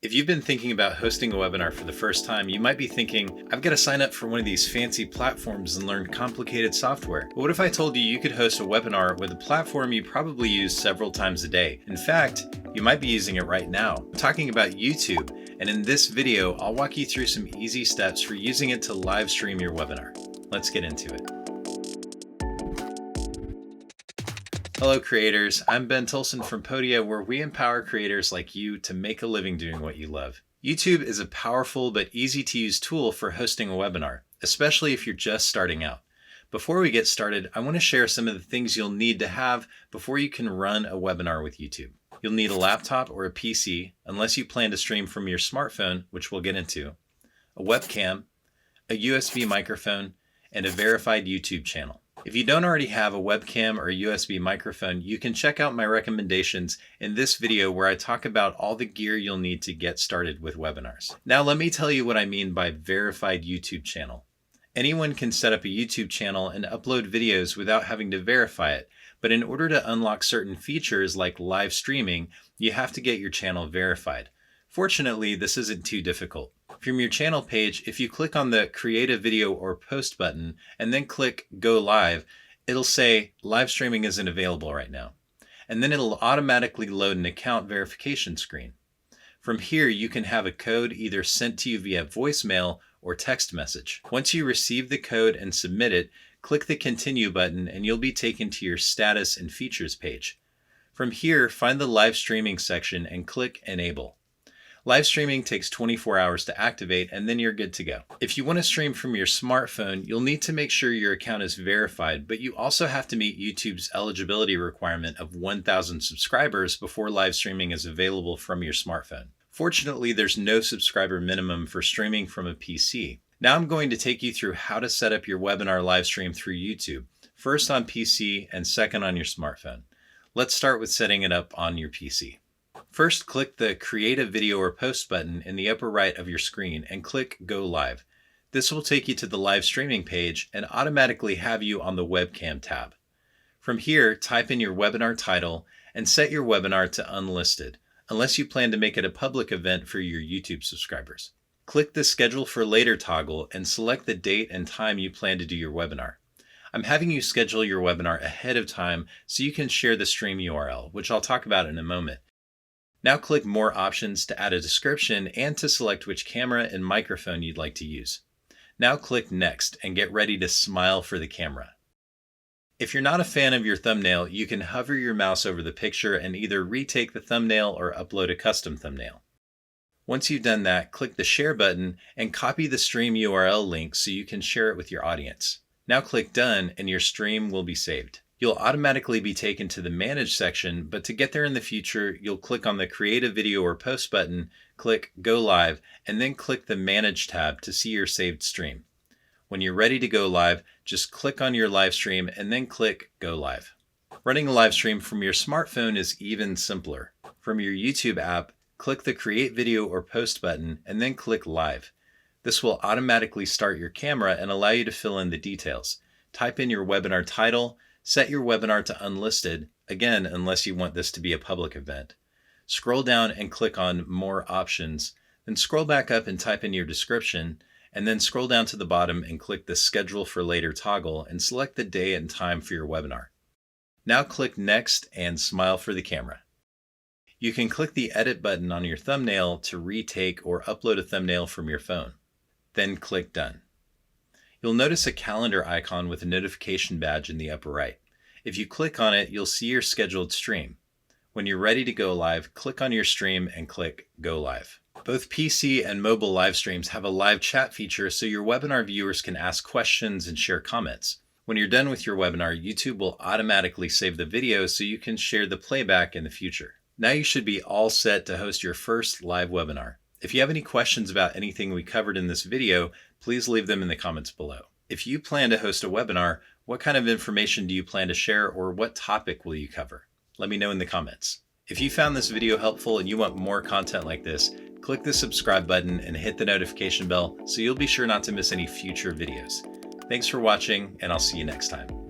If you've been thinking about hosting a webinar for the first time, you might be thinking, I've got to sign up for one of these fancy platforms and learn complicated software. But what if I told you you could host a webinar with a platform you probably use several times a day? In fact, you might be using it right now. I'm talking about YouTube, and in this video, I'll walk you through some easy steps for using it to live stream your webinar. Let's get into it. Hello creators, I'm Ben Tolson from Podia, where we empower creators like you to make a living doing what you love. YouTube is a powerful but easy to use tool for hosting a webinar, especially if you're just starting out. Before we get started, I want to share some of the things you'll need to have before you can run a webinar with YouTube. You'll need a laptop or a PC, unless you plan to stream from your smartphone, which we'll get into, a webcam, a USB microphone, and a verified YouTube channel. If you don't already have a webcam or a USB microphone, you can check out my recommendations in this video where I talk about all the gear you'll need to get started with webinars. Now let me tell you what I mean by verified YouTube channel. Anyone can set up a YouTube channel and upload videos without having to verify it, but in order to unlock certain features like live streaming, you have to get your channel verified. Fortunately, this isn't too difficult. From your channel page, if you click on the Create a Video or Post button and then click Go Live, it'll say live streaming isn't available right now. And then it'll automatically load an account verification screen. From here, you can have a code either sent to you via voicemail or text message. Once you receive the code and submit it, click the Continue button and you'll be taken to your Status and Features page. From here, find the live streaming section and click Enable. Live streaming takes 24 hours to activate and then you're good to go. If you want to stream from your smartphone, you'll need to make sure your account is verified, but you also have to meet YouTube's eligibility requirement of 1,000 subscribers before live streaming is available from your smartphone. Fortunately, there's no subscriber minimum for streaming from a PC. Now I'm going to take you through how to set up your webinar live stream through YouTube, first on PC and second on your smartphone. Let's start with setting it up on your PC. First, click the Create a Video or Post button in the upper right of your screen and click Go Live. This will take you to the live streaming page and automatically have you on the webcam tab. From here, type in your webinar title and set your webinar to unlisted, unless you plan to make it a public event for your YouTube subscribers. Click the Schedule for Later toggle and select the date and time you plan to do your webinar. I'm having you schedule your webinar ahead of time so you can share the stream URL, which I'll talk about in a moment. Now click More Options to add a description and to select which camera and microphone you'd like to use. Now click Next and get ready to smile for the camera. If you're not a fan of your thumbnail, you can hover your mouse over the picture and either retake the thumbnail or upload a custom thumbnail. Once you've done that, click the Share button and copy the stream URL link so you can share it with your audience. Now click Done and your stream will be saved. You'll automatically be taken to the Manage section, but to get there in the future, you'll click on the Create a Video or Post button, click Go Live, and then click the Manage tab to see your saved stream. When you're ready to go live, just click on your live stream and then click Go Live. Running a live stream from your smartphone is even simpler. From your YouTube app, click the Create Video or Post button and then click Live. This will automatically start your camera and allow you to fill in the details. Type in your webinar title, set your webinar to unlisted, again, unless you want this to be a public event. Scroll down and click on More Options, then scroll back up and type in your description, and then scroll down to the bottom and click the Schedule for Later toggle and select the day and time for your webinar. Now click Next and smile for the camera. You can click the Edit button on your thumbnail to retake or upload a thumbnail from your phone. Then click Done. You'll notice a calendar icon with a notification badge in the upper right. If you click on it, you'll see your scheduled stream. When you're ready to go live, click on your stream and click Go Live. Both PC and mobile live streams have a live chat feature so your webinar viewers can ask questions and share comments. When you're done with your webinar, YouTube will automatically save the video so you can share the playback in the future. Now you should be all set to host your first live webinar. If you have any questions about anything we covered in this video, please leave them in the comments below. If you plan to host a webinar, what kind of information do you plan to share or what topic will you cover? Let me know in the comments. If you found this video helpful and you want more content like this, click the subscribe button and hit the notification bell so you'll be sure not to miss any future videos. Thanks for watching, and I'll see you next time.